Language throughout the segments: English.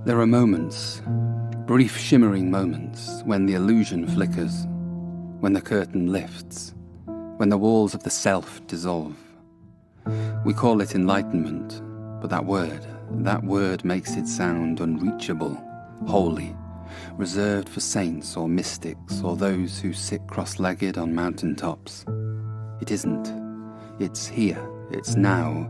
There are moments, brief shimmering moments, when the illusion flickers, when the curtain lifts, when the walls of the self dissolve. We call it enlightenment, but that word makes it sound unreachable, holy, reserved for saints or mystics or those who sit cross-legged on mountaintops. It isn't. It's here. It's now.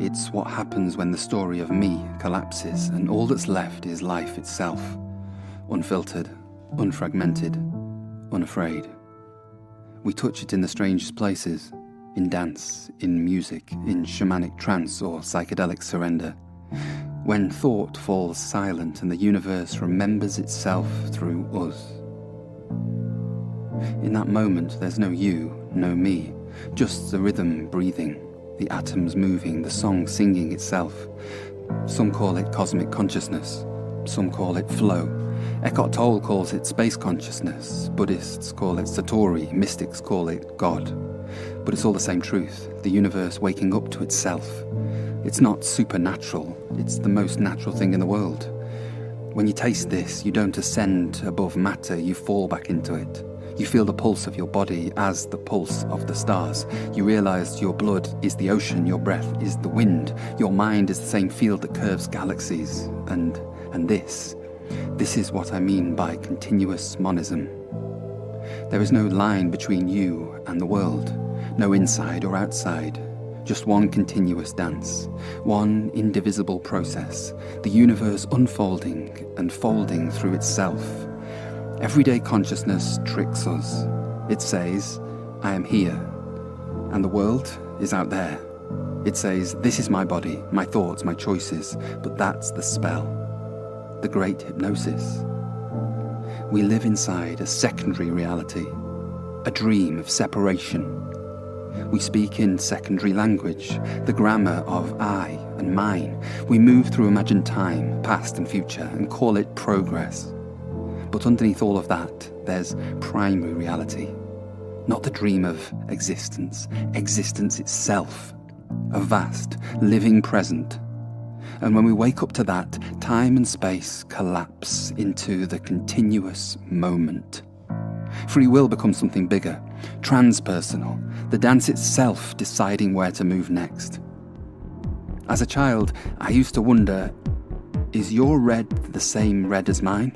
It's what happens when the story of me collapses and all that's left is life itself, unfiltered, unfragmented, unafraid. We touch it in the strangest places, in dance, in music, in shamanic trance or psychedelic surrender. When thought falls silent and the universe remembers itself through us. In that moment there's no you, no me, just the rhythm breathing, the atoms moving, the song singing itself. Some call it cosmic consciousness, some call it flow. Eckhart Tolle calls it space consciousness, Buddhists call it Satori, mystics call it God. But it's all the same truth, the universe waking up to itself. It's not supernatural, it's the most natural thing in the world. When you taste this, you don't ascend above matter, you fall back into it. You feel the pulse of your body as the pulse of the stars. You realise your blood is the ocean, your breath is the wind, your mind is the same field that curves galaxies. And this is what I mean by continuous monism. There is no line between you and the world, no inside or outside, just one continuous dance, one indivisible process, the universe unfolding and folding through itself. Everyday consciousness tricks us. It says, I am here, and the world is out there. It says, this is my body, my thoughts, my choices, but that's the spell, the great hypnosis. We live inside a secondary reality, a dream of separation. We speak in secondary language, the grammar of I and mine. We move through imagined time, past and future, and call it progress. But underneath all of that, there's primary reality. Not the dream of existence itself, a vast, living present. And when we wake up to that, time and space collapse into the continuous moment. Free will becomes something bigger, transpersonal, the dance itself deciding where to move next. As a child, I used to wonder, is your red the same red as mine?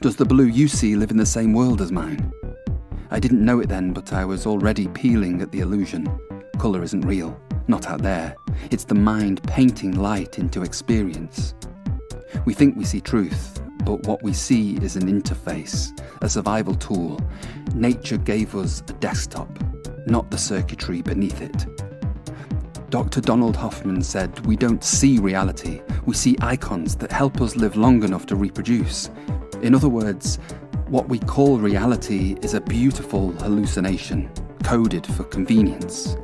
Does the blue you see live in the same world as mine? I didn't know it then, but I was already peeling at the illusion. Colour isn't real, not out there. It's the mind painting light into experience. We think we see truth, but what we see is an interface, a survival tool. Nature gave us a desktop, not the circuitry beneath it. Dr. Donald Hoffman said, we don't see reality, we see icons that help us live long enough to reproduce. In other words, what we call reality is a beautiful hallucination, coded for convenience.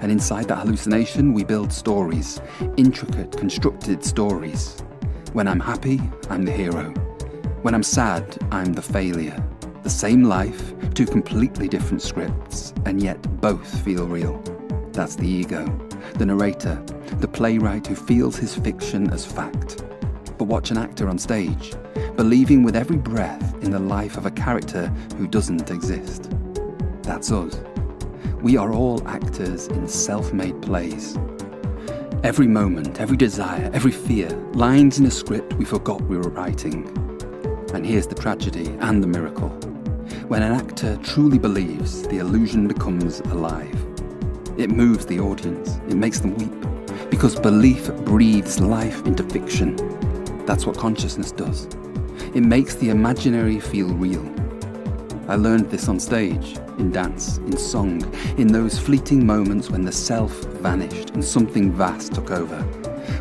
And inside that hallucination, we build stories, intricate, constructed stories. When I'm happy, I'm the hero. When I'm sad, I'm the failure. The same life, two completely different scripts, and yet both feel real. That's the ego, the narrator, the playwright who feels his fiction as fact. But watch an actor on stage, believing with every breath in the life of a character who doesn't exist. That's us. We are all actors in self-made plays. Every moment, every desire, every fear, lines in a script we forgot we were writing. And here's the tragedy and the miracle. When an actor truly believes, the illusion becomes alive. It moves the audience, it makes them weep, because belief breathes life into fiction. That's what consciousness does. It makes the imaginary feel real. I learned this on stage, in dance, in song, in those fleeting moments when the self vanished and something vast took over,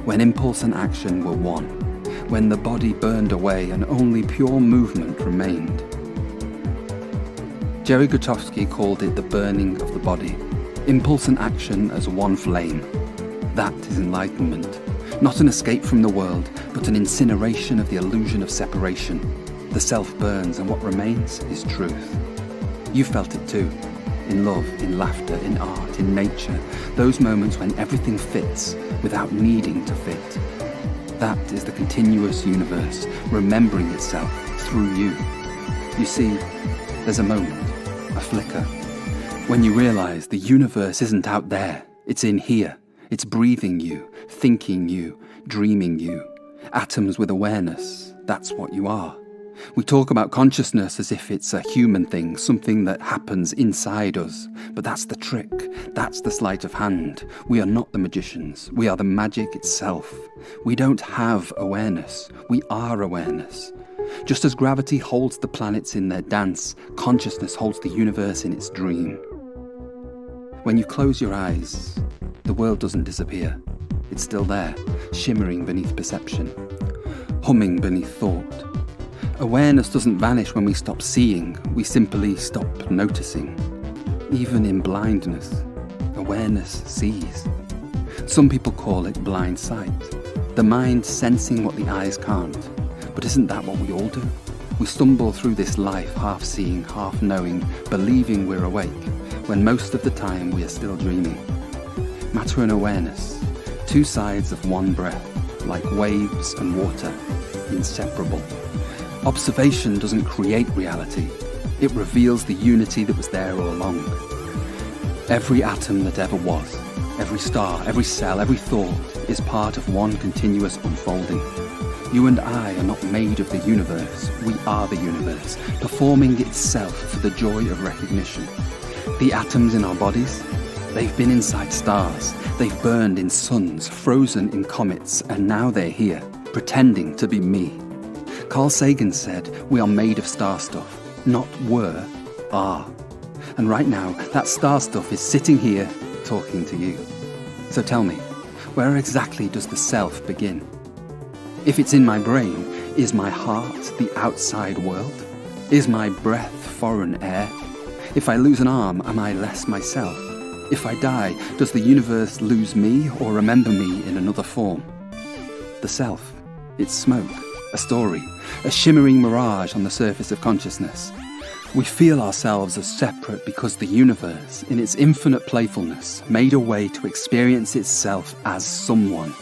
when impulse and action were one, when the body burned away and only pure movement remained. Jerry Grotowski called it the burning of the body, impulse and action as one flame. That is enlightenment. Not an escape from the world, but an incineration of the illusion of separation. The self burns and what remains is truth. You felt it too, in love, in laughter, in art, in nature, those moments when everything fits without needing to fit. That is the continuous universe remembering itself through you. You see, there's a moment, a flicker, when you realise the universe isn't out there, it's in here. It's breathing you, thinking you, dreaming you. Atoms with awareness, that's what you are. We talk about consciousness as if it's a human thing, something that happens inside us. But that's the trick. That's the sleight of hand. We are not the magicians. We are the magic itself. We don't have awareness. We are awareness. Just as gravity holds the planets in their dance, consciousness holds the universe in its dream. When you close your eyes, the world doesn't disappear. It's still there, shimmering beneath perception, humming beneath thought. Awareness doesn't vanish when we stop seeing, we simply stop noticing. Even in blindness, awareness sees. Some people call it blind sight, the mind sensing what the eyes can't. But isn't that what we all do? We stumble through this life half seeing, half knowing, believing we're awake, when most of the time we are still dreaming. Matter and awareness, two sides of one breath, like waves and water, inseparable. Observation doesn't create reality, it reveals the unity that was there all along. Every atom that ever was, every star, every cell, every thought is part of one continuous unfolding. You and I are not made of the universe, we are the universe, performing itself for the joy of recognition. The atoms in our bodies, they've been inside stars, they've burned in suns, frozen in comets, and now they're here, pretending to be me. Carl Sagan said, we are made of star stuff, not were, are. And right now, that star stuff is sitting here, talking to you. So tell me, where exactly does the self begin? If it's in my brain, is my heart the outside world? Is my breath foreign air? If I lose an arm, am I less myself? If I die, does the universe lose me or remember me in another form? The self, it's smoke, a story, a shimmering mirage on the surface of consciousness. We feel ourselves as separate because the universe, in its infinite playfulness, made a way to experience itself as someone.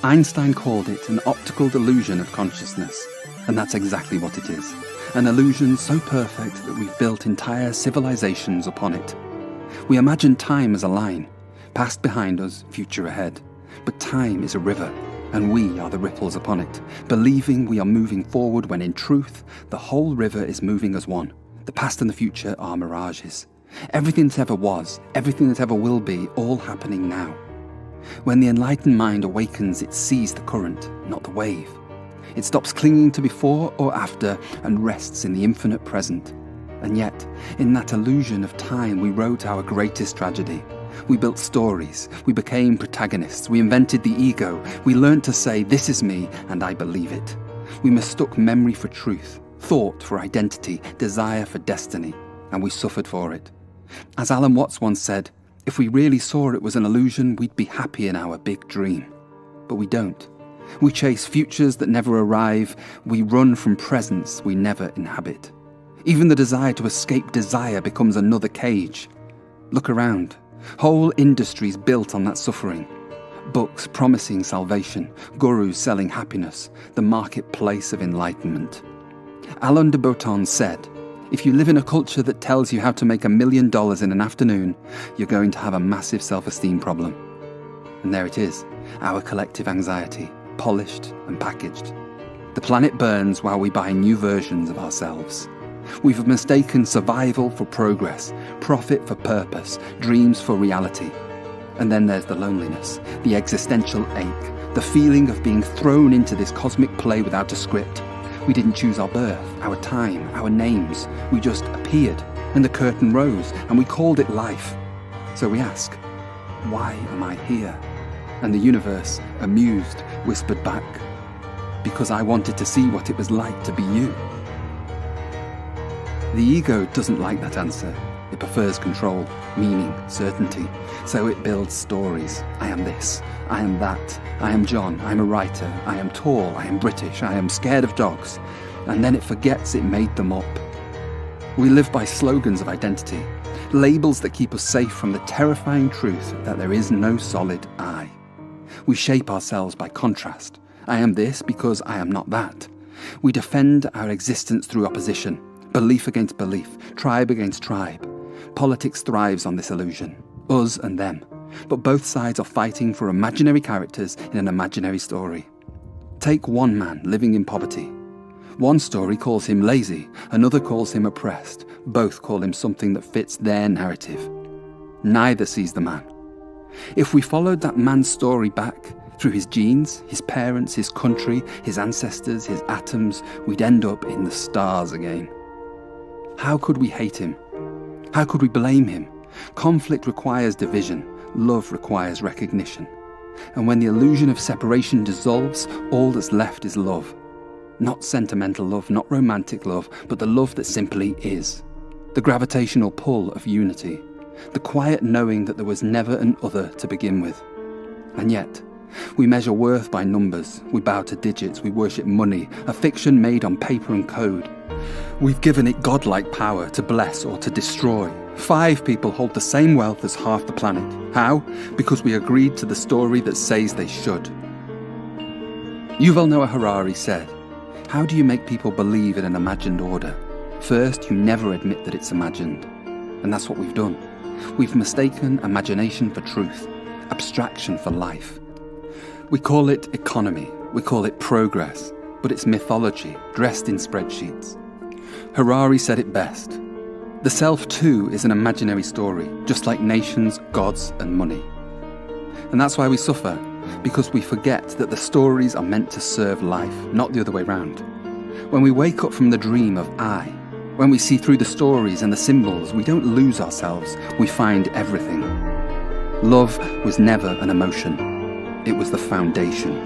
Einstein called it an optical delusion of consciousness, and that's exactly what it is. An illusion so perfect that we've built entire civilizations upon it. We imagine time as a line, past behind us, future ahead. But time is a river, and we are the ripples upon it, believing we are moving forward when in truth, the whole river is moving as one. The past and the future are mirages. Everything that ever was, everything that ever will be, all happening now. When the enlightened mind awakens, it sees the current, not the wave. It stops clinging to before or after and rests in the infinite present. And yet, in that illusion of time, we wrote our greatest tragedy. We built stories, we became protagonists, we invented the ego, we learned to say, this is me, and I believe it. We mistook memory for truth, thought for identity, desire for destiny, and we suffered for it. As Alan Watts once said, if we really saw it was an illusion, we'd be happy in our big dream. But we don't. We chase futures that never arrive, we run from presents we never inhabit. Even the desire to escape desire becomes another cage. Look around. Whole industries built on that suffering. Books promising salvation, gurus selling happiness, the marketplace of enlightenment. Alain de Botton said, if you live in a culture that tells you how to make $1 million in an afternoon, you're going to have a massive self-esteem problem. And there it is, our collective anxiety, polished and packaged. The planet burns while we buy new versions of ourselves. We've mistaken survival for progress, profit for purpose, dreams for reality. And then there's the loneliness, the existential ache, the feeling of being thrown into this cosmic play without a script. We didn't choose our birth, our time, our names. We just appeared, and the curtain rose, and we called it life. So we ask, why am I here? And the universe, amused, whispered back, because I wanted to see what it was like to be you. The ego doesn't like that answer. It prefers control, meaning, certainty. So it builds stories. I am this. I am that. I am John. I am a writer. I am tall. I am British. I am scared of dogs. And then it forgets it made them up. We live by slogans of identity, labels that keep us safe from the terrifying truth that there is no solid I. We shape ourselves by contrast, I am this because I am not that. We defend our existence through opposition, belief against belief, tribe against tribe. Politics thrives on this illusion, us and them. But both sides are fighting for imaginary characters in an imaginary story. Take one man living in poverty. One story calls him lazy, another calls him oppressed. Both call him something that fits their narrative. Neither sees the man. If we followed that man's story back, through his genes, his parents, his country, his ancestors, his atoms, we'd end up in the stars again. How could we hate him? How could we blame him? Conflict requires division. Love requires recognition. And when the illusion of separation dissolves, all that's left is love. Not sentimental love, not romantic love, but the love that simply is. The gravitational pull of unity. The quiet knowing that there was never an other to begin with. And yet, we measure worth by numbers. We bow to digits. We worship money, a fiction made on paper and code. We've given it godlike power to bless or to destroy. 5 people hold the same wealth as half the planet. How? Because we agreed to the story that says they should. Yuval Noah Harari said, "How do you make people believe in an imagined order? First, you never admit that it's imagined." And that's what we've done. We've mistaken imagination for truth, abstraction for life. We call it economy, we call it progress, but it's mythology dressed in spreadsheets. Harari said it best. The self too is an imaginary story, just like nations, gods and money. And that's why we suffer, because we forget that the stories are meant to serve life, not the other way round. When we wake up from the dream of I, when we see through the stories and the symbols, we don't lose ourselves, we find everything. Love was never an emotion, it was the foundation.